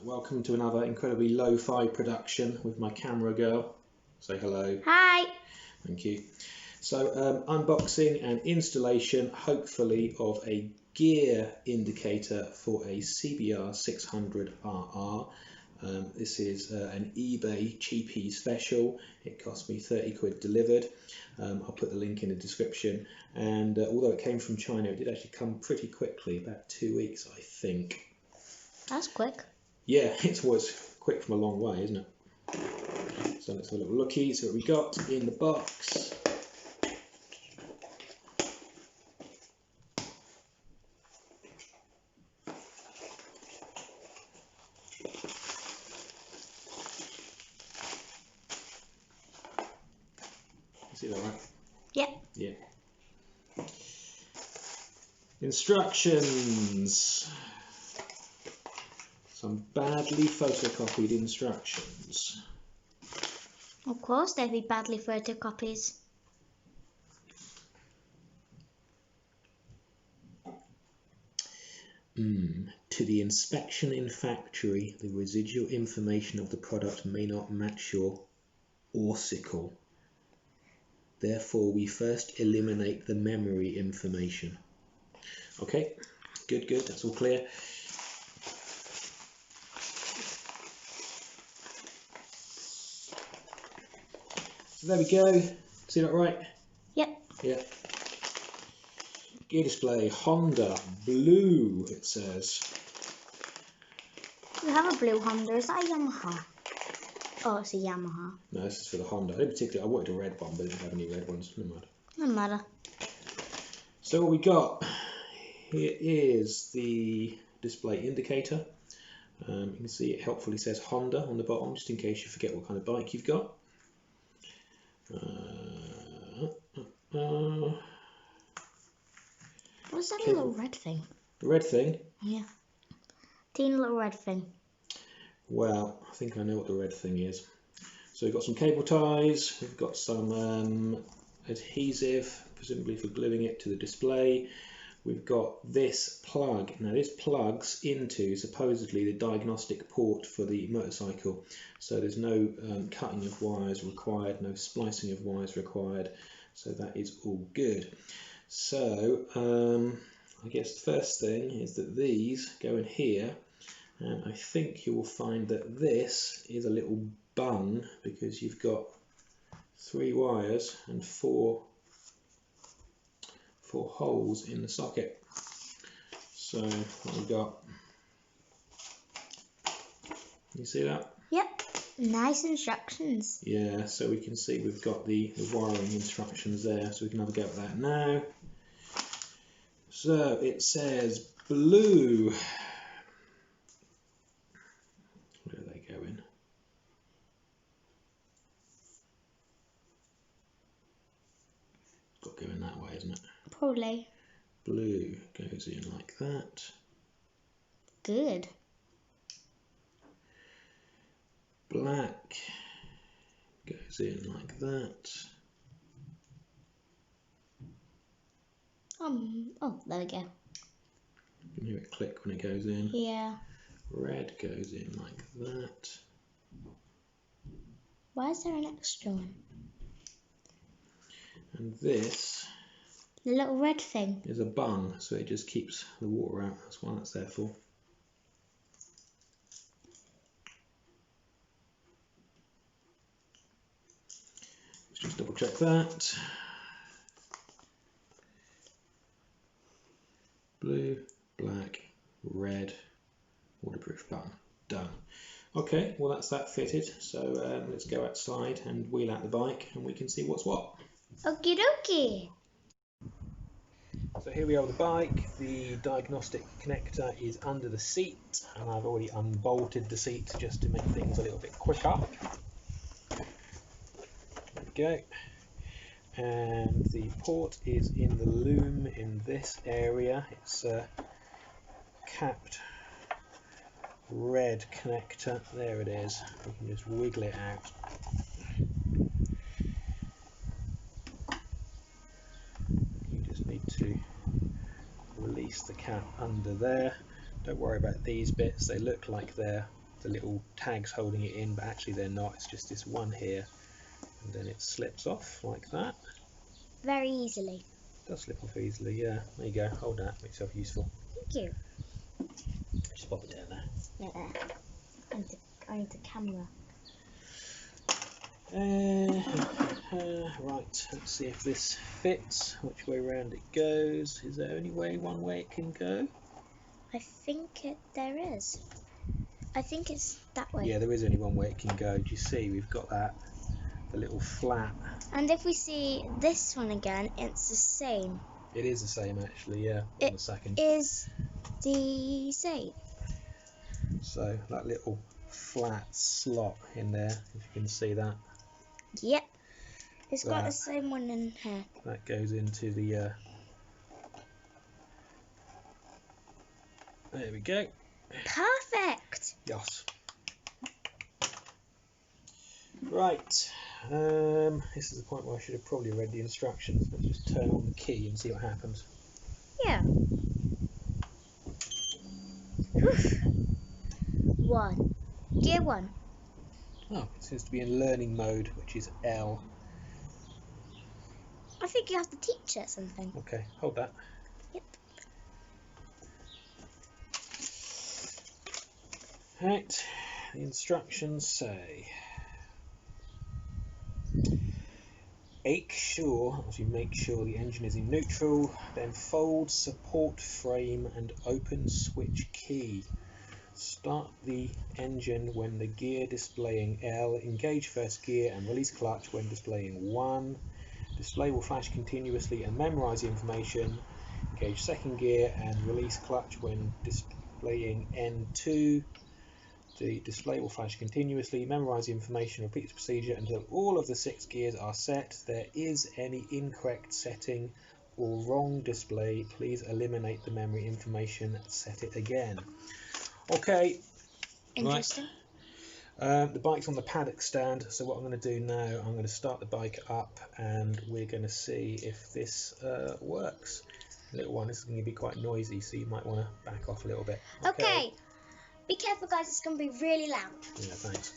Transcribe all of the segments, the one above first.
Welcome to another incredibly lo-fi production with my camera girl. Say hello. Hi. Thank you. So unboxing and installation, hopefully, of a gear indicator for a CBR600rr. This is an eBay cheapie special. It cost me 30 quid delivered. I'll put the link in the description. And although it came from China, it did actually come pretty quickly, about 2 weeks, I think. That's quick. Yeah, it's always quick from a long way, isn't it? So let's have a little looky, see what we got in the box. See that right? Yeah. Yeah. Instructions. Some badly photocopied instructions. Of course, they'd be badly photocopies. To the inspection in factory, the residual information of the product may not match your orsicle. Therefore, we first eliminate the memory information. Okay, good, that's all clear. So there we go. See that right? Yep. Yeah. Gear display, Honda, blue, it says. You have a blue Honda. Is that a Yamaha? Oh, it's a Yamaha. No, this is for the Honda. In particular, I wanted a red one, but they didn't have any red ones. No matter. No matter. So what we got here is the display indicator. You can see it helpfully says Honda on the bottom, just in case you forget what kind of bike you've got. What's that little red thing? The red thing? Yeah. Teeny little red thing. Well, I think I know what the red thing is. So we've got some cable ties, we've got some adhesive, presumably for gluing it to the display. We've got this plug. Now this plugs into supposedly the diagnostic port for the motorcycle. So there's no cutting of wires required, no splicing of wires required. So that is all good. So I guess the first thing is that these go in here. And I think you will find that this is a little bung because you've got 3 wires and 4 holes in the socket. So what we got? You see that? Yep. Nice instructions. Yeah, so we can see we've got the wiring instructions there, so we can have a go at that now. So it says blue. Where are they going? Got going that way, isn't it? Probably. Blue goes in like that. Good. Black goes in like that. Oh, there we go. You can hear it click when it goes in. Yeah. Red goes in like that. Why is there an extra one? And this The little red thing. is a bung, so it just keeps the water out. That's what that's there for. Let's just double check that. Blue, black, red, waterproof button. Done. Okay, well that's that fitted. So let's go outside and wheel out the bike and we can see what's what. Okie dokie. So here we are with the bike. The diagnostic connector is under the seat and I've already unbolted the seat just to make things a little bit quicker. There we go. And the port is in the loom in this area. It's a capped red connector. There it is. We can just wiggle it out. You just need to release the cap under there. Don't worry about these bits, they look like they're the little tags holding it in, but actually they're not. It's just this one here, and then it slips off like that. Very easily. It does slip off easily, yeah. There you go, hold that, make yourself useful. Thank you. Just pop it down there. Yeah, there. I need the camera. Right, let's see if this fits, which way round it goes. Is there only one way it can go? I think there is. I think it's that way. Yeah, there is only one way it can go. Do you see? We've got that, the little flap. And if we see this one again, it's the same. It is the same actually, yeah. It on a second. is the same. So that little flat slot in there, if you can see that. Yep. It's got the same one in here. That goes into the there we go. Perfect. Yes. Right. This is the point where I should have probably read the instructions. Let's just turn on the key and see what happens. Yeah. One. Gear 1. Oh, it seems to be in learning mode, which is L. I think you have to teach it something. Okay, hold that. Yep. Right, the instructions say make sure the engine is in neutral, then fold support frame and open switch key. Start the engine when the gear displaying L, engage first gear and release clutch when displaying 1. Display will flash continuously and memorize the information. Engage second gear and release clutch when displaying N2. The display will flash continuously, memorize the information, repeat the procedure until all of the 6 gears are set. If there is any incorrect setting or wrong display, please eliminate the memory information, set it again. Okay. Interesting. Right. The bike's on the paddock stand, so what I'm going to do now, I'm going to start the bike up and we're going to see if this works. Little one, this is going to be quite noisy, so you might want to back off a little bit. Okay. Be careful, guys, it's going to be really loud. Yeah, thanks.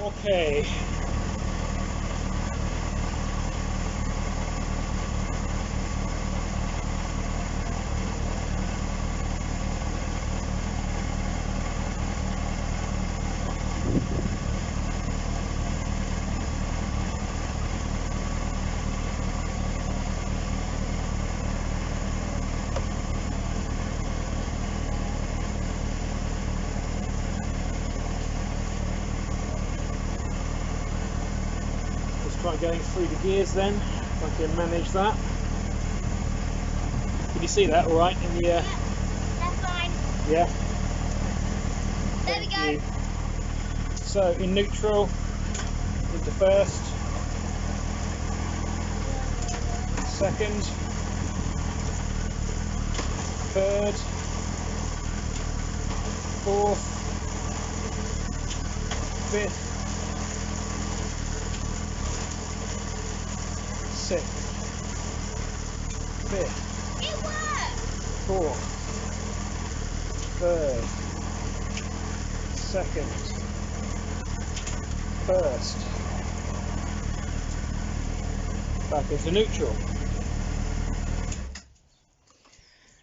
Okay. Try going through the gears then, if I can manage that. Can you see that all right in the Yeah, that's fine. Yeah? There we go. You. So in neutral, into first, second, third, fourth, fifth, sixth, fifth, It worked. fourth, third, second, first, back into neutral.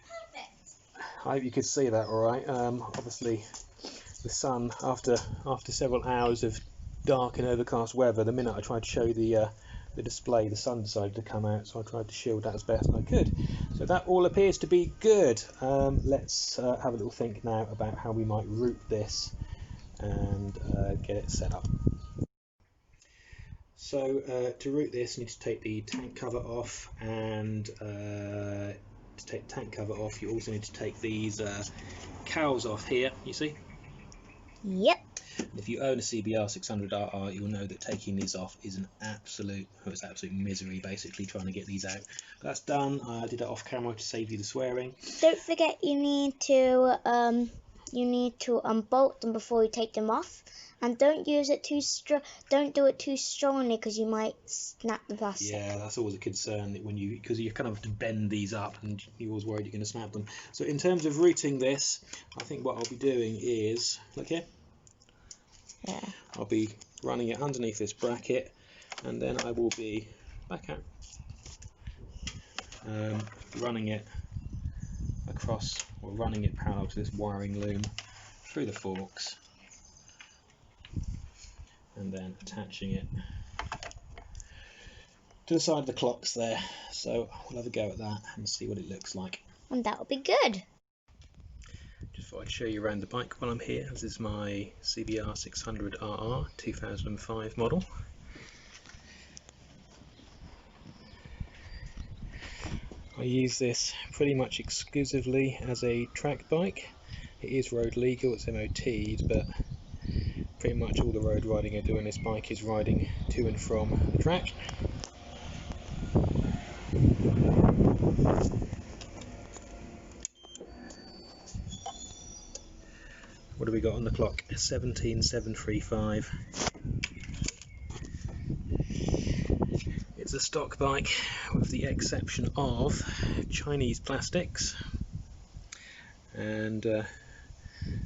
Perfect. I hope you could see that all right. Obviously the sun, after several hours of dark and overcast weather, the minute I tried to show the display, the sun decided to come out, so I tried to shield that as best I could. So that all appears to be good. Let's have a little think now about how we might route this and get it set up. So to route this, you need to take the tank cover off, and to take the tank cover off, you also need to take these cowls off here, you see? Yep. If you own a CBR600rr, you'll know that taking these off is an absolute misery, basically, trying to get these out. But that's done. I did it off camera to save you the swearing. Don't forget you need to unbolt them before you take them off, and don't use it too don't do it too strongly because you might snap the plastic. Yeah, that's always a concern when because you kind of have to bend these up, and you're always worried you're going to snap them. So in terms of routing this, I think what I'll be doing is, look here. Yeah. I'll be running it underneath this bracket, and then I will be back out, running it across, or running it parallel to this wiring loom through the forks, and then attaching it to the side of the clocks there. So we'll have a go at that and see what it looks like. And that will be good. Just thought I'd show you around the bike while I'm here. This is my CBR600rr 2005 model. I use this pretty much exclusively as a track bike. It is road legal, it's MOT'd, but pretty much all the road riding I do on this bike is riding to and from the track. What do we got on the clock? 17735. It's a stock bike with the exception of Chinese plastics and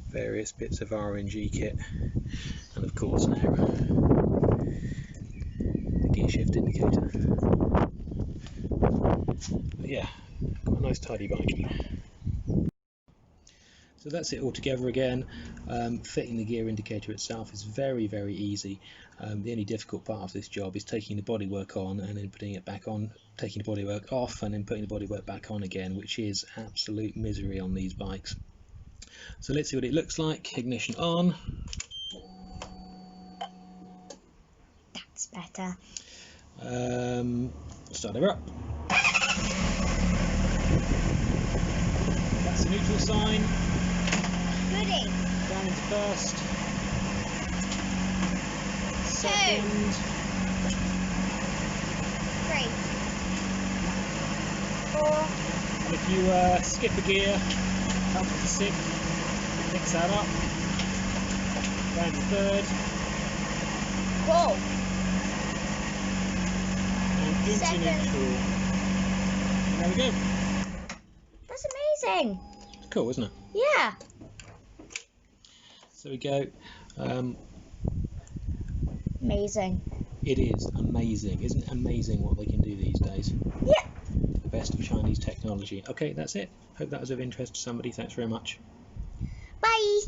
various bits of RNG kit, and of course now the gear shift indicator. But yeah, quite a nice tidy bike. So that's it all together again. Fitting the gear indicator itself is very easy. The only difficult part of this job is taking the bodywork on and then putting it back on, taking the bodywork off and then putting the bodywork back on again, which is absolute misery on these bikes. So let's see what it looks like. Ignition on. That's better. Start her up. That's the neutral sign. Goody. Down into first. Second. 3, 4. And if you skip a gear, up to 6, picks that up. Down to third. Whoa. And into Second. neutral. And there we go. That's amazing. Cool, isn't it? Yeah. So we go. Amazing. It is amazing. Isn't it amazing what they can do these days? Yeah. The best of Chinese technology. Okay, that's it. Hope that was of interest to somebody. Thanks very much. Bye.